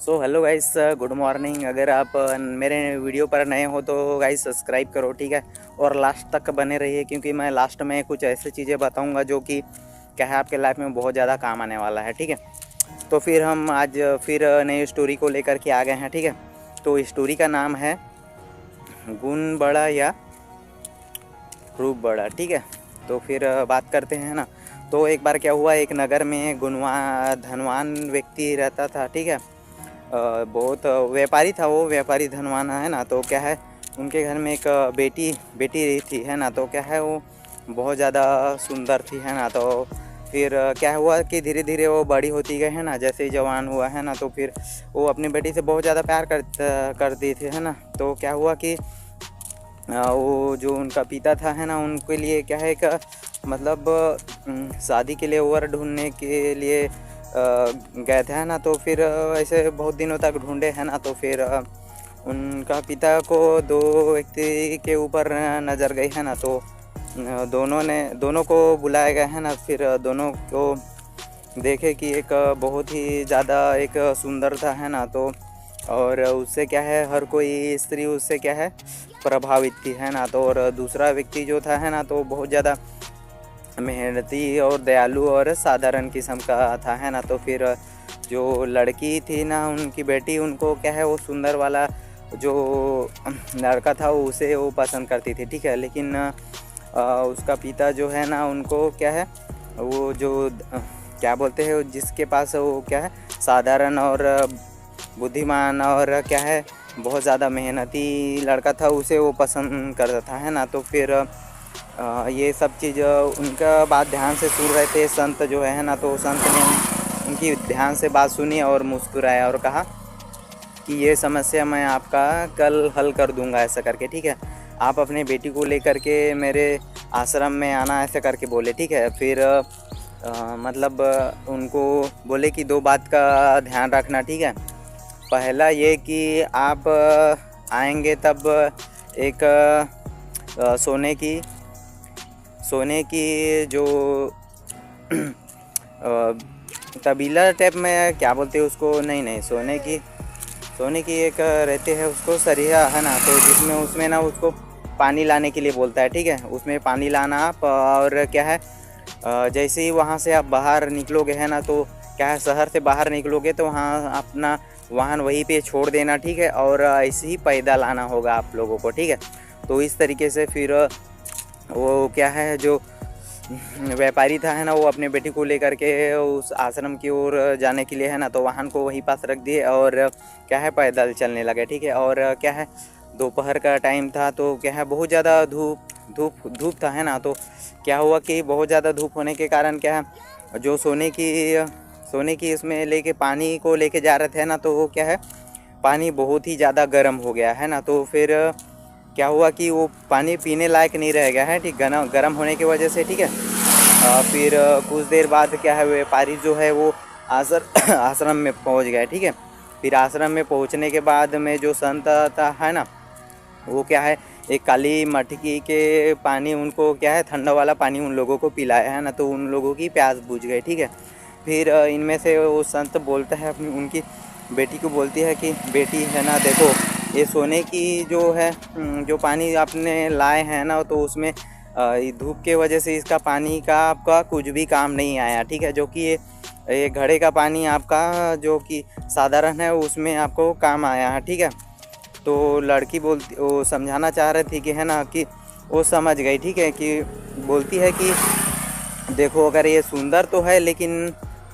Hello guys, good morning. अगर आप मेरे वीडियो पर नए हो तो गाइस सब्सक्राइब करो, ठीक है। और लास्ट तक बने रहिए क्योंकि मैं लास्ट में कुछ ऐसी चीज़ें बताऊंगा जो कि क्या है आपके लाइफ में बहुत ज़्यादा काम आने वाला है, ठीक है। तो फिर हम आज फिर नई स्टोरी को लेकर के आ गए हैं, ठीक है। तो स्टोरी का नाम है गुण बड़ा या रूप बड़ा, ठीक है। तो फिर बात करते हैं ना। तो एक बार क्या हुआ, एक नगर में धनवान व्यक्ति रहता था, ठीक है। बहुत व्यापारी था वो, व्यापारी धनवान है ना। तो क्या है, उनके घर में एक बेटी बेटी थी, है ना। तो क्या है, वो बहुत ज़्यादा सुंदर थी, है ना। तो फिर क्या हुआ कि धीरे धीरे वो बड़ी होती गई, है ना। जैसे ही जवान हुआ, है ना, तो फिर वो अपनी बेटी से बहुत ज़्यादा प्यार करती थी, है ना। तो क्या हुआ कि वो जो उनका पिता था, है ना, उनके लिए क्या है, एक मतलब शादी के लिए वर ढूंढने के लिए गए थे, है ना। तो फिर ऐसे बहुत दिनों तक ढूंढे, है ना। तो फिर उनका पिता को दो व्यक्ति के ऊपर नज़र गई, है ना। तो दोनों को बुलाया गया, है ना। फिर दोनों को देखे कि एक बहुत ही ज़्यादा एक सुंदर था, है ना। तो और उससे क्या है, हर कोई स्त्री उससे क्या है प्रभावित थी, है ना। तो और दूसरा व्यक्ति जो था, है ना, तो बहुत ज़्यादा मेहनती और दयालु और साधारण किस्म का था, है ना। तो फिर जो लड़की थी ना, उनकी बेटी, उनको क्या है, वो सुंदर वाला जो लड़का था उसे वो पसंद करती थी, ठीक है। लेकिन उसका पिता जो है ना, उनको क्या है, वो जो क्या बोलते हैं, जिसके पास वो क्या है साधारण और बुद्धिमान और क्या है बहुत ज़्यादा मेहनती लड़का था, उसे वो पसंद करता था, है ना। तो फिर ये सब चीज़ उनका बात ध्यान से सुन रहे थे संत जो है ना। तो संत ने उनकी ध्यान से बात सुनी और मुस्कुराया और कहा कि ये समस्या मैं आपका कल हल कर दूंगा, ऐसा करके, ठीक है। आप अपने बेटी को लेकर के मेरे आश्रम में आना, ऐसा करके बोले, ठीक है। फिर मतलब उनको बोले कि दो बात का ध्यान रखना, ठीक है। पहला ये कि आप आएंगे तब एक सोने की जो तबीला टाइप में क्या बोलते हैं उसको, नहीं सोने की एक रहते हैं उसको सरिया, है ना। तो जिसमें उसमें ना उसको पानी लाने के लिए बोलता है, ठीक है। उसमें पानी लाना आप, और क्या है जैसे ही वहाँ से आप बाहर निकलोगे, है ना, तो क्या है शहर से बाहर निकलोगे तो वहाँ अपना वाहन वहीं पे छोड़ देना, ठीक है। और ऐसे ही पैदल आना होगा आप लोगों को, ठीक है। तो इस तरीके से फिर वो क्या है जो व्यापारी था, है ना, वो अपने बेटी को लेकर के उस आश्रम की ओर जाने के लिए, है ना, तो वाहन को वहीं पास रख दिए और क्या है पैदल चलने लगे, ठीक है। और क्या है दोपहर का टाइम था, तो क्या है बहुत ज़्यादा धूप था, है ना। तो क्या हुआ कि बहुत ज़्यादा धूप होने के कारण क्या है जो सोने की इसमें लेके पानी को लेके जा रहे थे ना, तो वो क्या है पानी बहुत ही ज़्यादा गर्म हो गया, है ना। तो फिर क्या हुआ कि वो पानी पीने लायक नहीं रह गया है, ठीक, गर्म होने की वजह से, ठीक है। फिर कुछ देर बाद क्या है व्यापारी जो है वो आश्रम में पहुंच गया, ठीक है। फिर आश्रम में पहुंचने के बाद में जो संत था, है ना, वो क्या है एक काली मटकी के पानी उनको क्या है ठंडा वाला पानी उन लोगों को पिलाया, है ना। तो उन लोगों की प्यास बुझ गई, ठीक है। फिर इनमें से वो संत बोलता है अपनी उनकी बेटी को बोलती है कि बेटी, है ना, देखो ये सोने की जो है जो पानी आपने लाए हैं ना, तो उसमें धूप के वजह से इसका पानी का आपका कुछ भी काम नहीं आया, ठीक है। जो कि ये घड़े का पानी आपका जो कि साधारण है उसमें आपको काम आया है, ठीक है। तो लड़की बोलती, वो समझाना चाह रही थी कि, है ना, कि वो समझ गई, ठीक है। कि बोलती है कि देखो अगर ये सुंदर तो है लेकिन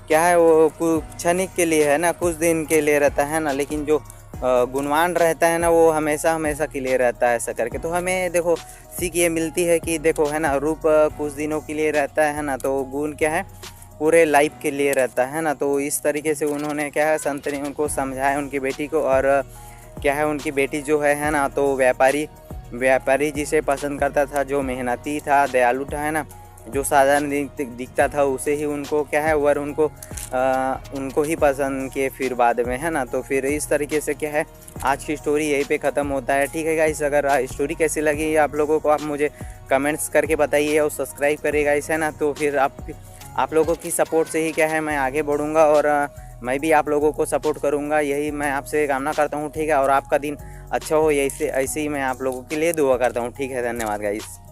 क्या है वो कुछ क्षणिक के लिए है ना, कुछ दिन के लिए रहता है ना। लेकिन जो गुणवान रहता है ना वो हमेशा हमेशा के लिए रहता है, ऐसा करके। तो हमें देखो सीख ये मिलती है कि देखो, है ना, रूप कुछ दिनों के लिए रहता है ना, तो गुण क्या है पूरे लाइफ के लिए रहता है ना। तो इस तरीके से उन्होंने क्या है संत ने उनको समझाया उनकी बेटी को। और क्या है उनकी बेटी जो है ना, तो व्यापारी जिसे पसंद करता था, जो मेहनती था, दयालु था, है ना, जो साधारण दिखता था, उसे ही उनको क्या है वर उनको ही पसंद किए फिर बाद में, है ना। तो फिर इस तरीके से क्या है आज की स्टोरी यहीं पे ख़त्म होता है, ठीक है गाइस। अगर स्टोरी कैसी लगी आप लोगों को, आप मुझे कमेंट्स करके बताइए और सब्सक्राइब करिए गाइस, है ना। तो फिर आप लोगों की सपोर्ट से ही क्या है मैं आगे बढ़ूँगा और मैं भी आप लोगों को सपोर्ट करूँगा, यही मैं आपसे कामना करता हूँ, ठीक है। और आपका दिन अच्छा हो, यही से ऐसे ही मैं आप लोगों के लिए दुआ करता हूँ, ठीक है। धन्यवाद गाइस।